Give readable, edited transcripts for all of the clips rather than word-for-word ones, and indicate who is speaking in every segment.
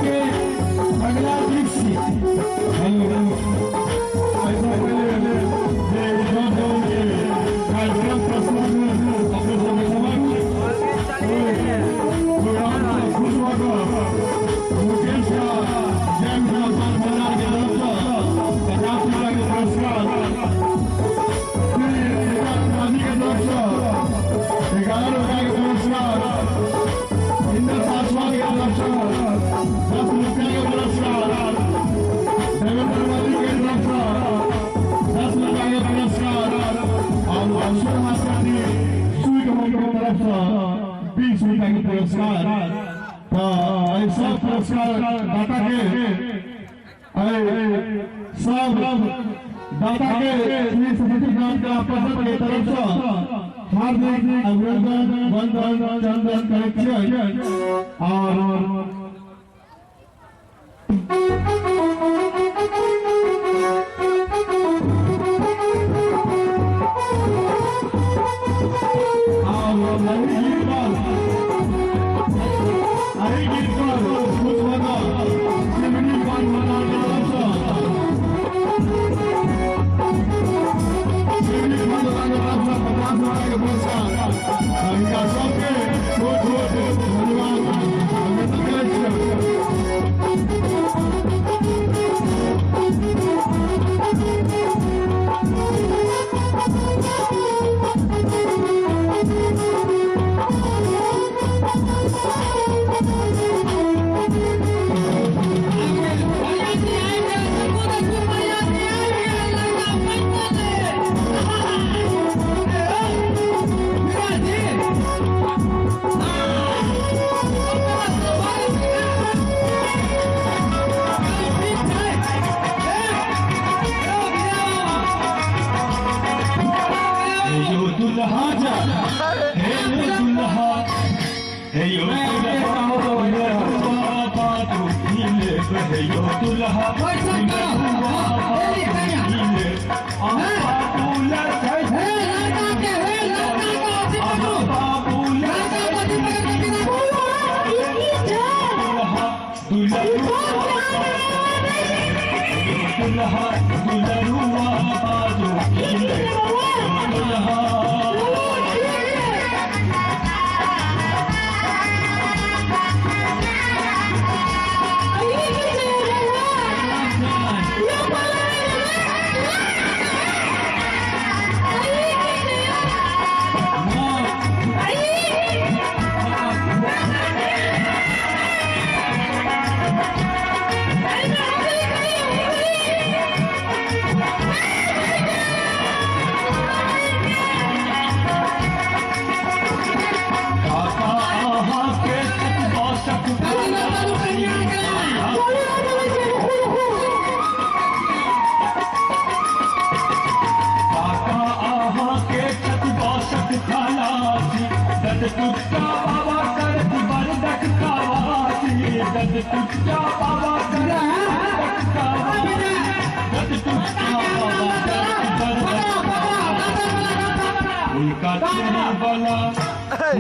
Speaker 1: के अगला दृश्य पुरस्कार सब पुरस्कार दाता के सब दाता के श्री सरस्वती नाम का परिषद की तरफ से हार्दिक अभिनंदन वंदन चंदन कलेक्शन और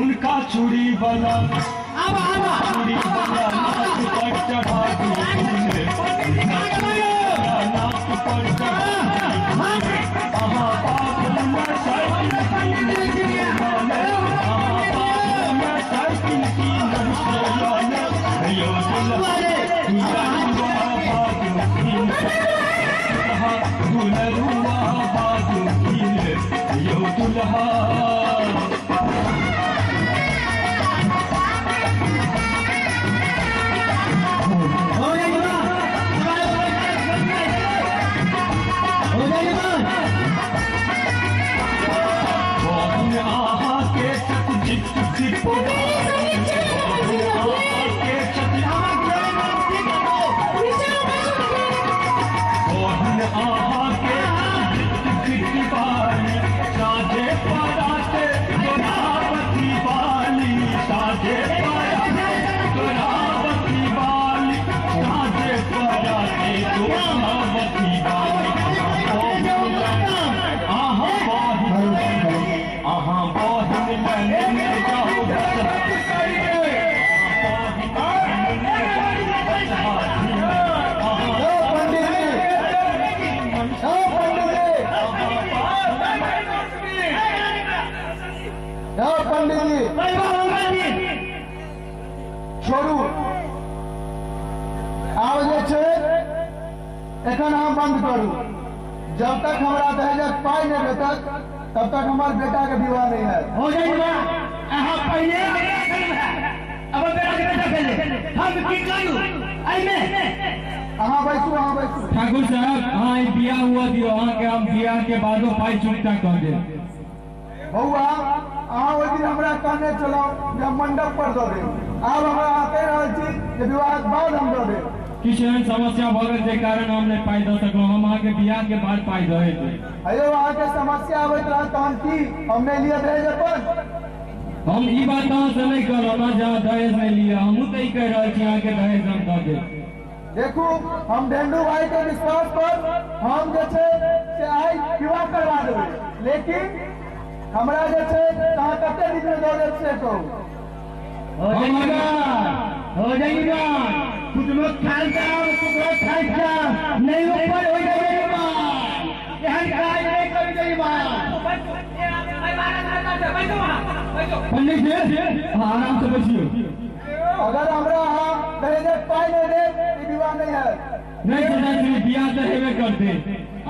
Speaker 2: उनका चूड़ी वाला चूड़ी वाला नाक पर चढ़ा दी नाक पर
Speaker 1: छोड़ू आब जे छै एखन हम बंद करू। जब तक हमरा दहेजक पाई नहीं भेटत तब तक हमार बेटा के विवाह नहीं है।
Speaker 2: हो जाई बा अहाँ पहिले अब बेटा के बेटा भेले हम की करू एमे
Speaker 1: अहाँ बैसू
Speaker 3: ठाकुर साहब हाँ बिया हुआ दियो अहाँ के हम बिया के बादो पाई चुकता कर दे।
Speaker 1: बउआ अहाँ ओहि दिन हमरा कहने चलो जे हम मंडप पर दऽ देब। आब हमरा अहाँ कहि रहल छी जे विवाह के बाद हम दऽ देब।
Speaker 3: किछु एहन समस्या भऽ गेल जे कारण हम नहीं पाई दऽ सकलहुँ। हम अहाँ के बिया के बाद पाई दऽ देब।
Speaker 1: अयो अहाँ के समस्या आबैत रहत तहन की हम नहीं लिए दहेज अपन।
Speaker 3: हम ई बात अहाँ से नहीं करब जहाँ दहेज नहीं लिया हमहूँ तो कह रहा छी अहाँ के दहेज हम दऽ देब।
Speaker 1: देखू हम ढेंडू भाई के विश्वास पर हम जे छै से आइ विवाह करवा देबै। लेकिन हमरा जे छै अहाँ कते दिन में दऽ देब से कहू।
Speaker 2: हो जाई बा कुछ लोग खाल का कुछ लोग खाई का नहीं ऊपर हो जाई बा एहन काज नहीं कर जाई बा।
Speaker 3: पंडित जी आराम से बैठिए।
Speaker 1: अगर हमरा अहाँ दहेजक पाई नहीं देब ई विवाह नहीं है।
Speaker 3: नहीं सोचा बिया तो हेबे करते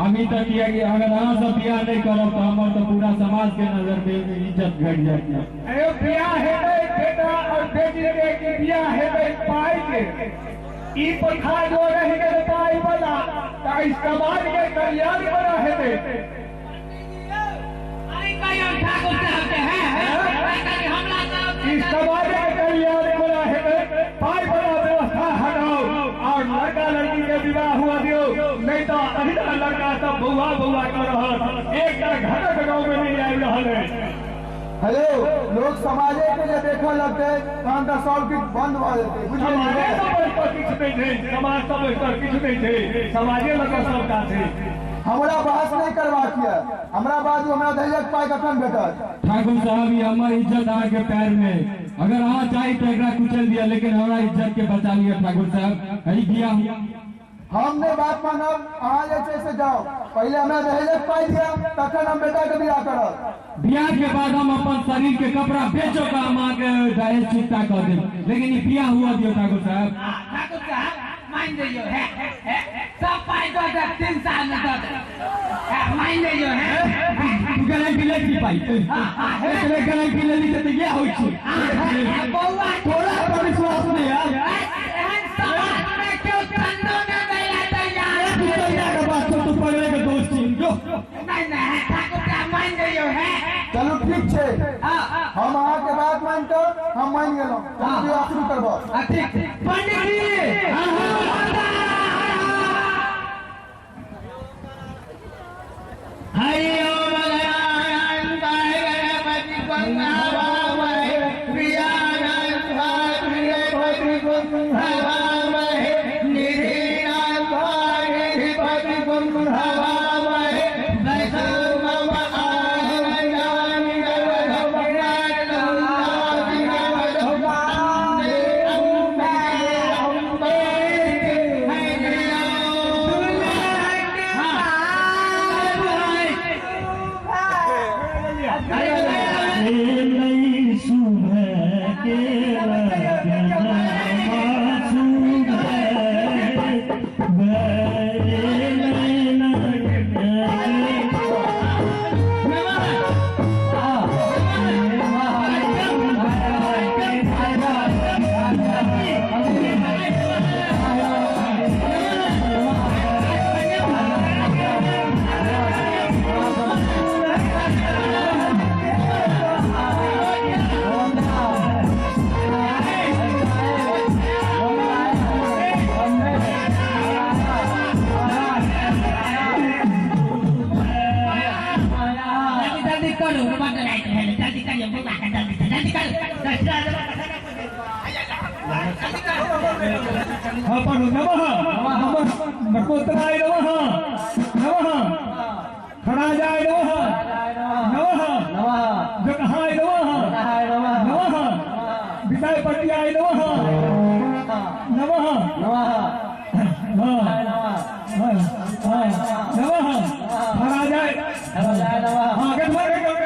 Speaker 3: अभी तक किया कि अगर अहाँ सब बिया नहीं करब तो हमार तो पूरा समाज के नजर में इज्जत घट जाती है।
Speaker 2: अरे बियाह हेबे बेटा और बेटी के बियाह हेबे पाई के ई प्रथा जो रही के पाई वाला ता इस समाज के कल्याण बना हेबे। इस समाज के कल्याण बना हेबे पाई वाला व्यवस्था हटाओ और लड़का लड़की के विवाह हुआ दियो नहीं तो अभी तक लड़का सब बउआ कर रहा एक घटक गाँव में नहीं आई रहा है।
Speaker 1: हेलो लोग समाजे के लिए देखा लगते तहन तो सब किछु बंद भऽ जेतै बुझलियै।
Speaker 2: समाज सब किछु नहीं थे समाजे लग सबका थे।
Speaker 1: हमरा बहस नहीं करबाक यऽ। हमरा बाजू हमरा दहेजक पाई कखन भेटत।
Speaker 3: ठाकुर साहब ये हमारी इज्जत अहाँ के पैर में अगर अहाँ चाही तो एकरा कुचल दिया लेकिन हमारा इज्जत के बचा लिया। ठाकुर साहब यही बिया
Speaker 1: हम नहीं बात मानब। अहाँ जे छै से जाओ पहले हमरा दहेजक पाई दिया तखन हम बेटा के बियाह करब।
Speaker 3: बिया के बाद हम अपन शरीर के कपड़ा बेचो का हम अहाँ के दहेज चुकता कर देब लेकिन ये बिया हुआ दियो। ठाकुर साहब
Speaker 4: मान जाइयो है सब पाई दो 3 साल में दो मान जाइयो है
Speaker 3: गारंटी ले की पाई एकरे गारंटी ले ली त ये होई छै।
Speaker 4: बउआ
Speaker 3: तोरा पर विश्वास नहीं यार
Speaker 4: एहन समाज में क्यों ठंडो न गया तो यार
Speaker 3: तू चलिया के बात तू पगले के दोस्त छी जो
Speaker 4: नहीं ठाकुर का मान जाइयो है।
Speaker 1: चलू ठीक छै हम अहाँ के बात मान कर हम मान गेलहुँ। चलू विवाह शुरू करबो।
Speaker 4: ठीक पंडित जी हरि ओम गणपति गंगावामहे प्रियानंदपति गंगावामहे निधिनाथपति गंगावामहे वैष्णव आनंदानि
Speaker 2: नमोत्तराय नमः नमः खड़ाजाय नमः नमः जगहाय नमः नमः विदायपट्टियाय नमः नमः नमः खड़ाजाय हाँ गठबंधन कर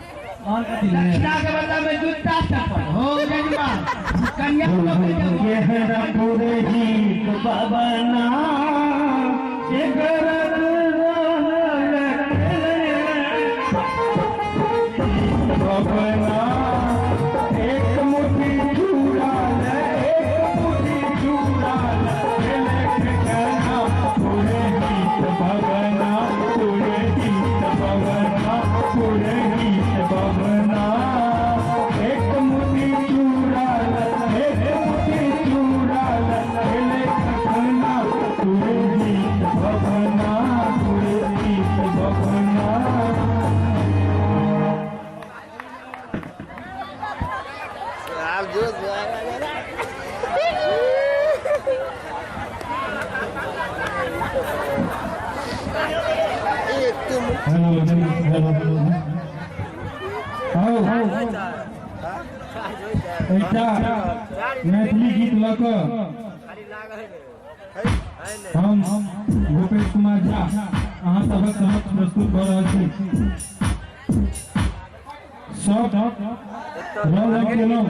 Speaker 4: दक्षिणा के बदला में जूता चप्पल हो जजमान कन्या
Speaker 2: एक मुट्ठी चूड़ा एक मुट्ठी चूड़ा पूरे गीत भगना पूरे गीत भगना पूरे गीत भगना एक मुट्ठी चूड़ा खगना पूरे गीत भगना पूरे गीत भगना
Speaker 5: आप जो
Speaker 3: मैथिली गीत लऽ कऽ हम भूपेश कुमार झा अहाँ सभक समक्ष प्रस्तुत भऽ रहल छी। सब रंग केलहुँ